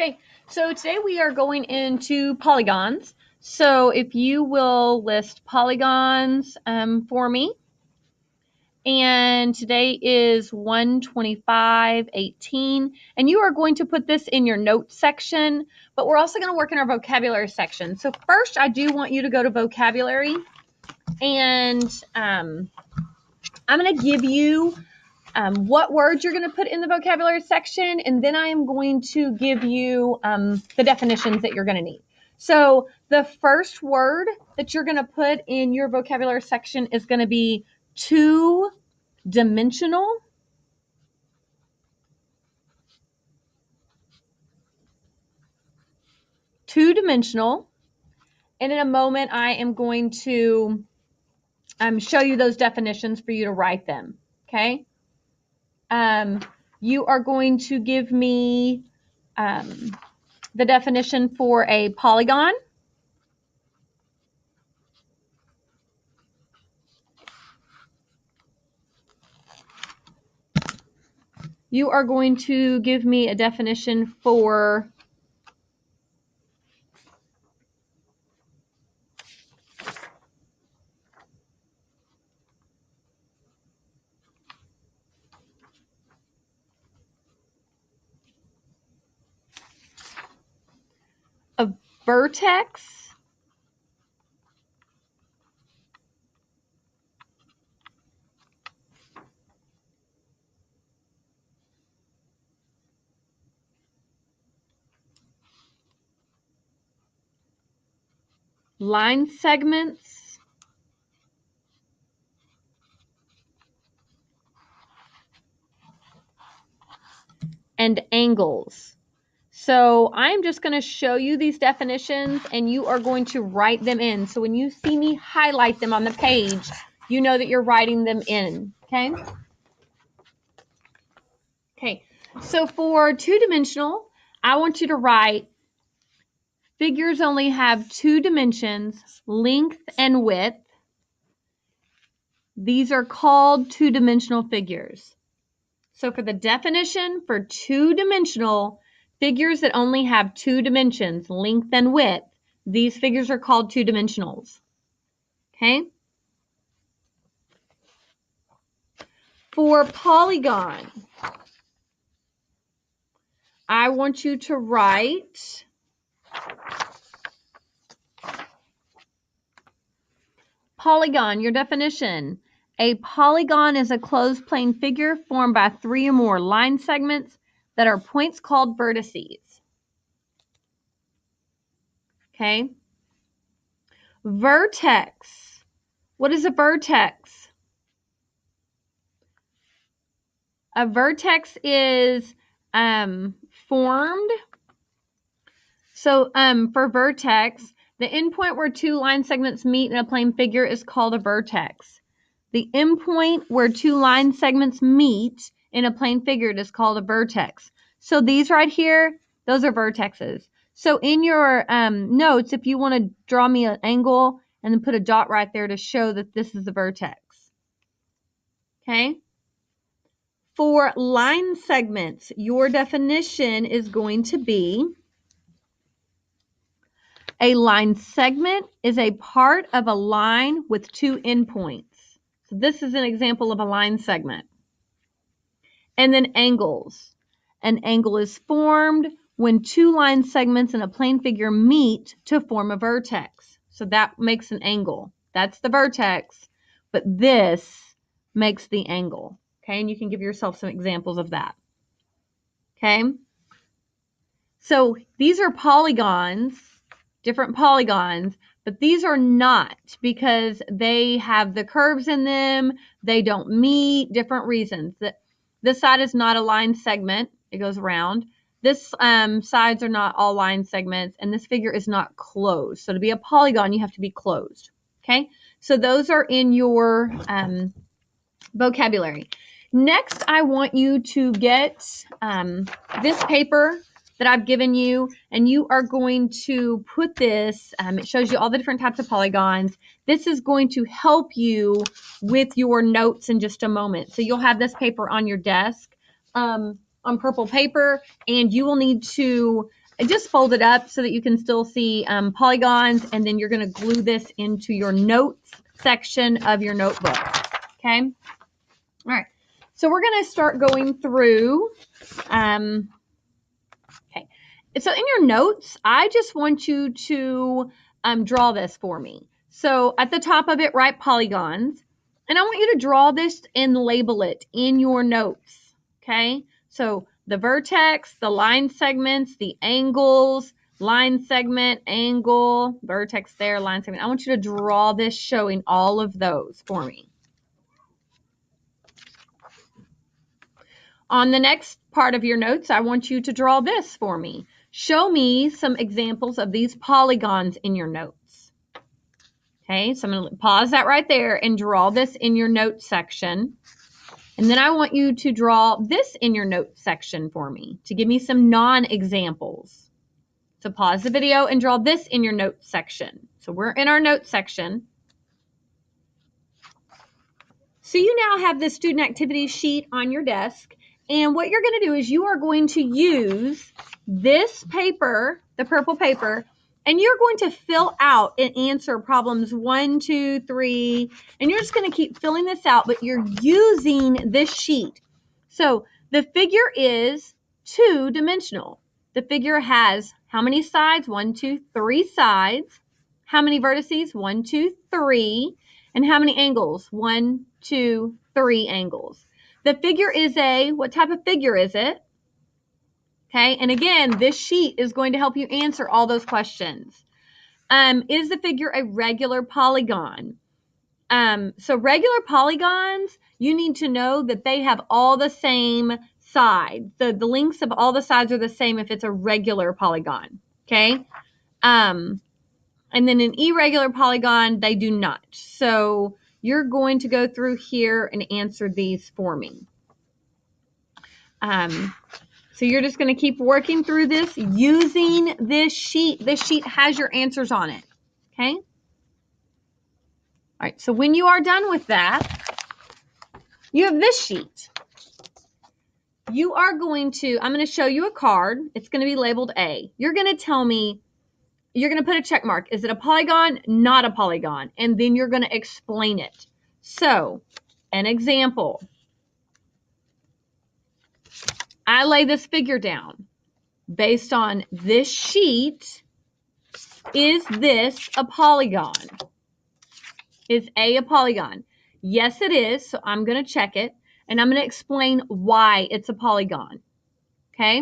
Okay, so today we are going into polygons. So if you will list polygons for me. And today is 125:18. And you are going to put this in your notes section, but we're also going to work in our vocabulary section. So first, I do want you to go to vocabulary. And I'm going to give you what words you're going to put in the vocabulary section, and then I am going to give you the definitions that you're going to need. So the first word that you're going to put in your vocabulary section is going to be two-dimensional. Two-dimensional. And in a moment, I am going to show you those definitions for you to write them, okay? You are going to give me the definition for a polygon. You are going to give me a definition for a vertex. Line segments. And angles. So I'm just going to show you these definitions and you are going to write them in. So when you see me highlight them on the page, you know that you're writing them in, okay? Okay, so for two-dimensional, I want you to write figures only have two dimensions, length and width. These are called two-dimensional figures. So for the definition for two-dimensional figures that only have two dimensions, length and width, these figures are called two-dimensionals. Okay? For polygon, I want you to write polygon, your definition. A polygon is a closed plane figure formed by three or more line segments that are points called vertices. Okay? Vertex. What is a vertex? A vertex is formed. So for vertex, the endpoint where two line segments meet in a plane figure is called a vertex. The endpoint where two line segments meet in a plane figure is called a vertex. So these right here, those are vertexes. So in your notes, if you want to draw me an angle and then put a dot right there to show that this is a vertex. Okay? For line segments, your definition is going to be a line segment is a part of a line with two endpoints. So this is an example of a line segment. And then angles. An angle is formed when two line segments in a plane figure meet to form a vertex. So that makes an angle. That's the vertex, but this makes the angle. Okay, and you can give yourself some examples of that. Okay, so these are polygons, different polygons, but these are not because they have the curves in them, they don't meet, different reasons. This side is not a line segment, it goes around. This sides are not all line segments, and this figure is not closed. So to be a polygon, you have to be closed. Okay, so those are in your vocabulary. Next, I want you to get this paper that I've given you, and you are going to put this, it shows you all the different types of polygons. This is going to help you with your notes in just a moment. So you'll have this paper on your desk on purple paper, and you will need to just fold it up so that you can still see polygons, and then you're going to glue this into your notes section of your notebook. Okay. All right. So we're going to start going through. Okay. So in your notes, I just want you to draw this for me. So at the top of it, write polygons, and I want you to draw this and label it in your notes. Okay. So the vertex, the line segments, the angles, line segment, angle, vertex there, line segment. I want you to draw this showing all of those for me. On the next part of your notes, I want you to draw this for me. Show me some examples of these polygons in your notes. Okay, so I'm going to pause that right there and draw this in your notes section. And then I want you to draw this in your notes section for me to give me some non-examples. So pause the video and draw this in your notes section. So we're in our notes section. So you now have this student activity sheet on your desk. And what you're going to do is you are going to use this paper, the purple paper, and you're going to fill out and answer problems 1, 2, 3, and you're just going to keep filling this out, but you're using this sheet. So the figure is two-dimensional. The figure has how many sides? 1, 2, 3 sides. How many vertices? 1, 2, 3. And how many angles? 1, 2, 3 angles. The figure is what type of figure is it? Okay, and again, this sheet is going to help you answer all those questions. Is the figure a regular polygon? So regular polygons, you need to know that they have all the same sides. The lengths of all the sides are the same if it's a regular polygon, okay? And then an irregular polygon, they do not. So you're going to go through here and answer these for me. So you're just going to keep working through this using this sheet. This sheet has your answers on it. Okay? All right. So when you are done with that, you have this sheet. You are going to, I'm going to show you a card. It's going to be labeled A. You're going to tell me, you're going to put a check mark. Is it a polygon? Not a polygon. And then you're going to explain it. So, an example. I lay this figure down. Based on this sheet, is this a polygon? Is A a polygon? Yes, it is. So I'm going to check it. And I'm going to explain why it's a polygon. Okay?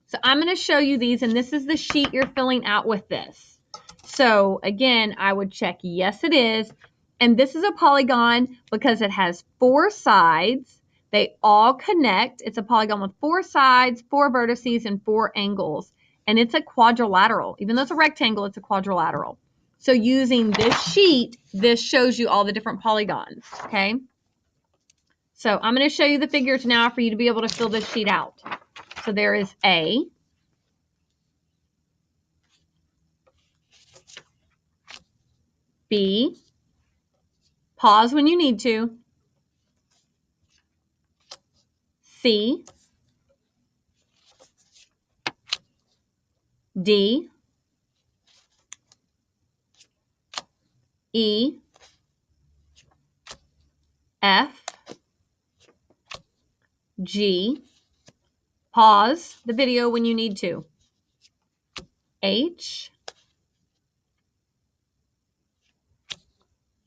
So I'm going to show you these. And this is the sheet you're filling out with this. So again, I would check yes, it is. And this is a polygon because it has 4 sides. They all connect. It's a polygon with 4 sides, 4 vertices, and 4 angles. And it's a quadrilateral. Even though it's a rectangle, it's a quadrilateral. So using this sheet, this shows you all the different polygons, okay? So I'm going to show you the figures now for you to be able to fill this sheet out. So there is A. B. Pause when you need to. C. D. E. F. G. Pause the video when you need to. H.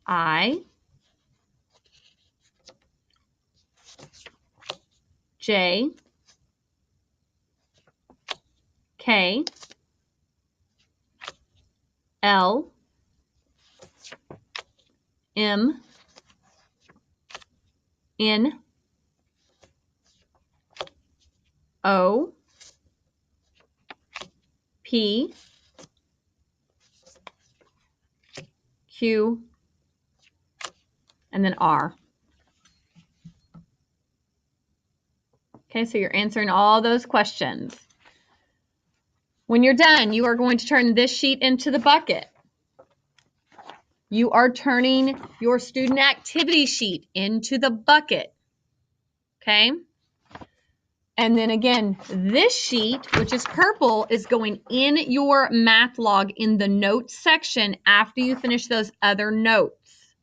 I. J. K. L. M. N. O. P. Q. And then R. Okay, so you're answering all those questions. When you're done, you are going to turn this sheet into the bucket. You are turning your student activity sheet into the bucket. Okay? And then again, this sheet, which is purple, is going in your math log in the notes section after you finish those other notes.